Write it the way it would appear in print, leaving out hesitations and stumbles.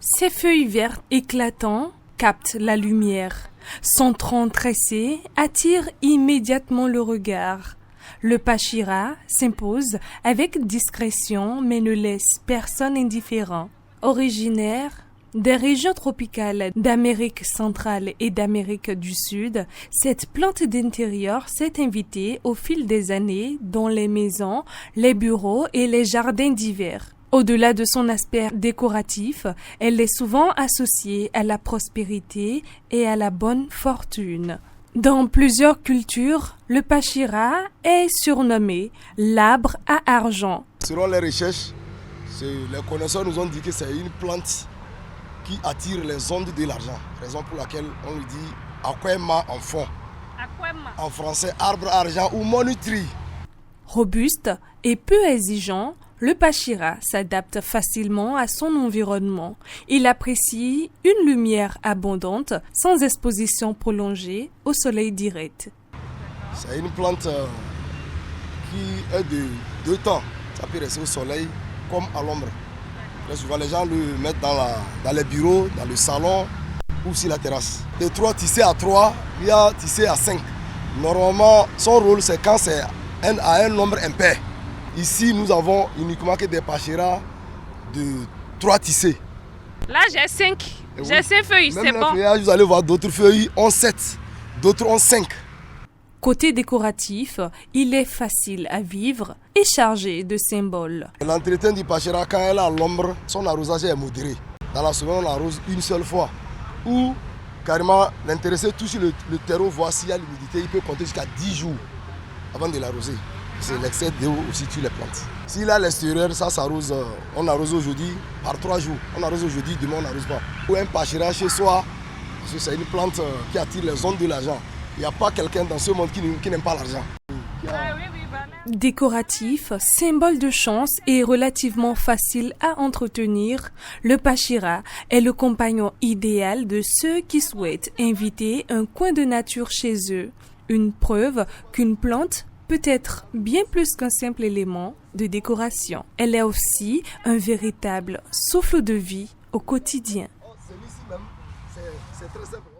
Ses feuilles vertes éclatantes captent la lumière. Son tronc tressé attire immédiatement le regard. Le pachira s'impose avec discrétion mais ne laisse personne indifférent. Originaire des régions tropicales d'Amérique centrale et d'Amérique du Sud, cette plante d'intérieur s'est invitée au fil des années dans les maisons, les bureaux et les jardins d'hiver. Au-delà de son aspect décoratif, elle est souvent associée à la prospérité et à la bonne fortune. Dans plusieurs cultures, le pachira est surnommé l'arbre à argent. Selon les recherches, les connaisseurs nous ont dit que c'est une plante qui attire les ondes de l'argent. Raison pour laquelle on lui dit aquema en fond. Aquema. En français, arbre à argent ou money tree. Robuste et peu exigeant, le pachira s'adapte facilement à son environnement. Il apprécie une lumière abondante sans exposition prolongée au soleil direct. C'est une plante qui est de deux temps. Ça peut rester au soleil comme à l'ombre. Très souvent, les gens le mettent dans les bureaux, dans le salon ou sur la terrasse. De 3 tissés à 3, il y a tissé à 5. Normalement, son rôle, c'est quand c'est à un nombre impair. Ici, nous avons uniquement que des pachiras de 3 tissés. Là, j'ai 5. J'ai 5 feuilles, c'est bon. Vous allez voir, d'autres feuilles ont 7, d'autres ont 5. Côté décoratif, il est facile à vivre et chargé de symboles. L'entretien du pachira, quand elle est à l'ombre, son arrosage est modéré. Dans la semaine, on arrose une seule fois. Ou carrément, l'intéressé touche le terreau, voir s'il y a l'humidité, il peut compter jusqu'à 10 jours avant de l'arroser. C'est l'excès d'eau aussi tue les plantes. S'il est à l'extérieur, ça s'arrose, on arrose aujourd'hui par 3 jours. On arrose aujourd'hui, demain on n'arrose pas. Ou un pachira chez soi, parce que c'est une plante qui attire les ondes de l'argent. Il n'y a pas quelqu'un dans ce monde qui n'aime pas l'argent. Décoratif, symbole de chance et relativement facile à entretenir, le pachira est le compagnon idéal de ceux qui souhaitent inviter un coin de nature chez eux. Une preuve qu'une plante peut être bien plus qu'un simple élément de décoration. Elle est aussi un véritable souffle de vie au quotidien. Celui-ci même, c'est très simple.